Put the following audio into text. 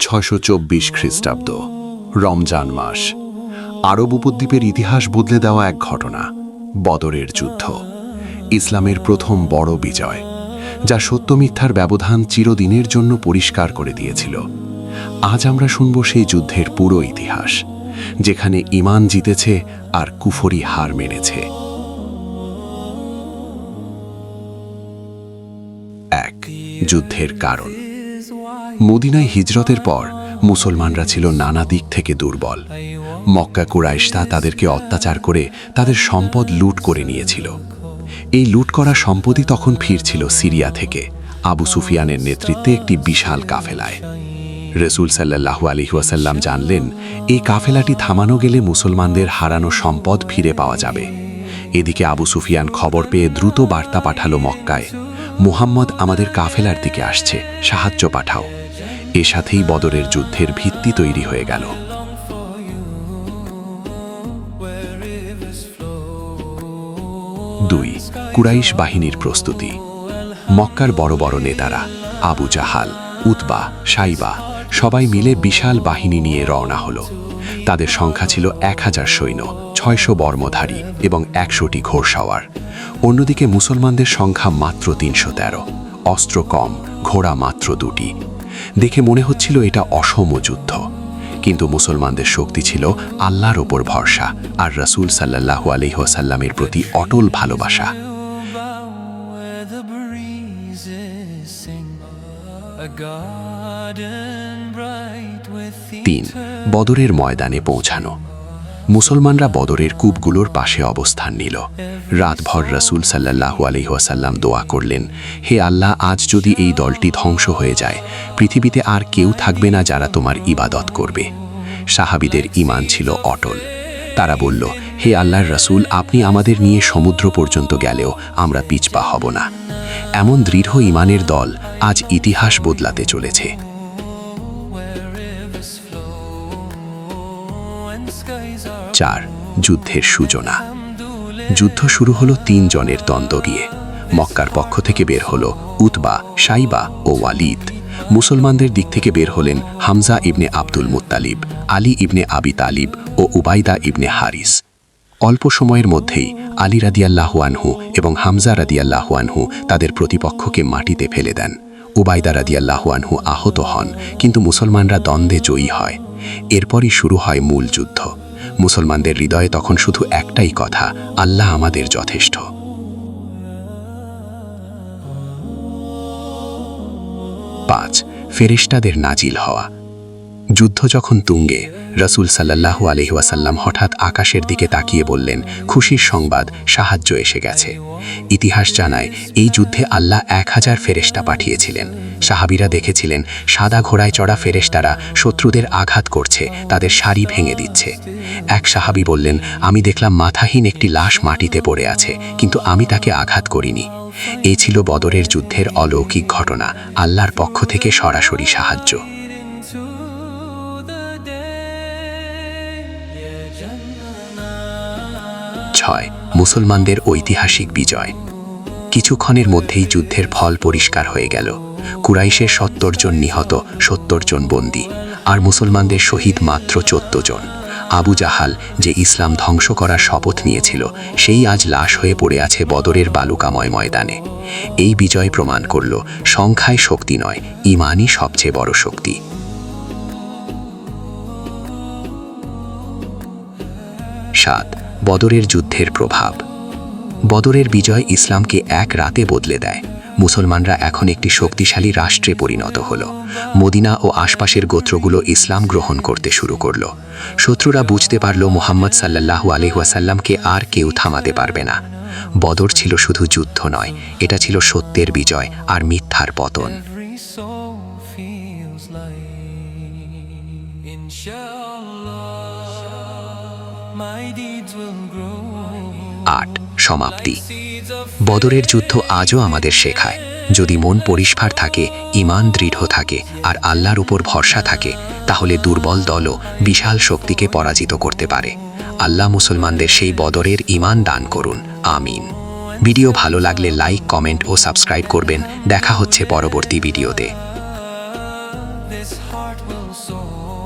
624 খ্রিস্টাব্দ, রমজান মাস। আরব উপদ্বীপের ইতিহাস বদলে দেওয়া এক ঘটনা, বদরের যুদ্ধ। ইসলামের প্রথম বড় বিজয়, যা সত্য মিথ্যার ব্যবধান চিরদিনের জন্য পরিষ্কার করে দিয়েছিল। আজ আমরা শুনব সেই যুদ্ধের পুরো ইতিহাস, যেখানে ঈমান জিতেছে আর কুফরি হার মেনেছে। 1. যুদ্ধের কারণ। মদিনায় হিজরতের পর মুসলমানরা ছিল নানা দিক থেকে দুর্বল। মক্কা কুরাইশরা তাদেরকে অত্যাচার করে তাদের সম্পদ লুট করে নিয়েছিল। এই লুট করা সম্পদই তখন ফিরছিল সিরিয়া থেকে আবু সুফিয়ানের নেতৃত্বে একটি বিশাল কাফেলায়। রসুল সাল্লাল্লাহু আলাইহি ওয়াসাল্লাম জানলেন, এই কাফেলাটি থামানো গেলে মুসলমানদের হারানো সম্পদ ফিরে পাওয়া যাবে। এদিকে আবু সুফিয়ান খবর পেয়ে দ্রুত বার্তা পাঠালো মক্কায়, মুহাম্মদ আমাদের কাফেলার দিকে আসছে, সাহায্য পাঠাও। এ সাথেই বদরের যুদ্ধের ভিত্তি তৈরি হয়ে গেল। 2. কুরাইশ বাহিনীর প্রস্তুতি। মক্কার বড় বড় নেতারা আবু জাহাল, উতবা, সাইবা সবাই মিলে বিশাল বাহিনী নিয়ে রওনা হলো। তাদের সংখ্যা ছিল 1000 সৈন্য, 600 বর্মধারী এবং 100টি ঘোড়সওয়ার। অন্যদিকে মুসলমানদের সংখ্যা মাত্র 313, অস্ত্র কম, ঘোড়া মাত্র 2টি। দেখে মনে হচ্ছিল এটা অসম যুদ্ধ, কিন্তু মুসলমানদের শক্তি ছিল আল্লাহর ওপর ভরসা আর রাসূল সাল্লাল্লাহু আলাইহি ওয়াসাল্লামের প্রতি অটল ভালোবাসা। 3. বদরের ময়দানে পৌঁছানো। মুসলমানরা বদরের কূপগুলোর পাশে অবস্থান নিল। রাতভর রাসূল সাল্লাল্লাহু আলাইহি ওয়াসাল্লাম দোয়া করলেন, হে আল্লাহ, আজ যদি এই দলটি ধ্বংস হয়ে যায়, পৃথিবীতে আর কেউ থাকবে না যারা তোমার ইবাদত করবে। সাহাবীদের ঈমান ছিল অটল। তারা বলল, হে আল্লাহর রাসূল, আপনি আমাদের নিয়ে সমুদ্র পর্যন্ত গেলেও আমরা পিছপা হব না। এমন দৃঢ় ঈমানের দল আজ ইতিহাস বদলাতে চলেছে। 4. যুদ্ধের সূচনা। যুদ্ধ শুরু হলো 3 জনের দ্বন্দ্ব দিয়ে। মক্কার পক্ষ থেকে বের হলো উতবা, সাইবা ও ওয়ালিদ। মুসলমানদের দিক থেকে বের হলেন হামজা ইবনে আব্দুল মুত্তালিব, আলী ইবনে আবি তালিব ও উবাইদা ইবনে হারিস। অল্প সময়ের মধ্যেই আলী রাদিয়াল্লাহু আনহু এবং হামজা রাদিয়াল্লাহু আনহু তাদের প্রতিপক্ষকে মাটিতে ফেলে দেন। উবাইদা রাদিয়াল্লাহু আনহু আহত হন, কিন্তু মুসলমানরা দ্বন্দ্বে জয়ী হয়। এরপরই শুরু হয় মূল যুদ্ধ। মুসলমানদের হৃদয়ে তখন শুধু একটাই কথা, আল্লাহ আমাদের যথেষ্ট। 5. ফেরেশতাদের নাজিল হওয়া। যুদ্ধ যখন তুঙ্গে, রাসূল সাল্লাল্লাহু আলাইহি ওয়াসাল্লাম হঠাৎ আকাশের দিকে তাকিয়ে বললেন, খুশির সংবাদ, সাহায্য এসে গেছে। ইতিহাস জানায়, এই যুদ্ধে আল্লাহ 1000 ফেরেশতা পাঠিয়েছিলেন। সাহাবীরা দেখেছিলেন সাদা ঘোড়ায় চড়া ফেরেশতারা শত্রুদের আঘাত করছে, তাদের সারি ভেঙে দিচ্ছে। এক সাহাবী বললেন, আমি দেখলাম মাথাহীন একটি লাশ মাটিতে পড়ে আছে, কিন্তু আমি তাকে আঘাত করিনি। এই ছিল বদরের যুদ্ধের অলৌকিক ঘটনা, আল্লাহর পক্ষ থেকে সরাসরি সাহায্য। 6. মুসলমানদের ঐতিহাসিক বিজয়। কিছুক্ষণের মধ্যেই যুদ্ধের ফল পরিষ্কার হয়ে গেল। কুরাইশের 70 জন নিহত, 70 জন বন্দী, আর মুসলমানদের শহীদ মাত্র 14 জন। আবু জাহাল, যে ইসলাম ধ্বংস করার শপথ নিয়েছিল, সেই আজ লাশ হয়ে পড়ে আছে বদরের বালুকাময় ময়দানে। এই বিজয় প্রমাণ করল, সংখ্যায় শক্তি নয়, ঈমানই সবচেয়ে বড় শক্তি। 7. বদরের যুদ্ধের প্রভাব। বদরের বিজয় ইসলামকে এক রাতে বদলে দেয়। মুসলমানরা এখন একটি শক্তিশালী রাষ্ট্রে পরিণত হল। মদিনা ও আশপাশের গোত্রগুলো ইসলাম গ্রহণ করতে শুরু করল। শত্রুরা বুঝতে পারল, মুহাম্মদ সাল্লাল্লাহু আলাইহি ওয়াসাল্লামকে আর কেউ থামাতে পারবে না। বদর ছিল শুধু যুদ্ধ নয়, এটা ছিল সত্যের বিজয় আর মিথ্যার পতন। 8. সমাপ্তি। বদরের যুদ্ধ আজও আমাদের শেখায়, যদি মন পরিষ্কার থাকে, ঈমান দৃঢ় থাকে আর আল্লাহর উপর ভরসা থাকে, তাহলে দুর্বল দলও বিশাল শক্তিকে পরাজিত করতে পারে। আল্লাহ মুসলমানদের সেই বদরের ঈমান দান করুন, আমিন। ভিডিও ভালো লাগলে লাইক, কমেন্ট ও সাবস্ক্রাইব করবেন। দেখা হচ্ছে পরবর্তী ভিডিওতে। heart will soar.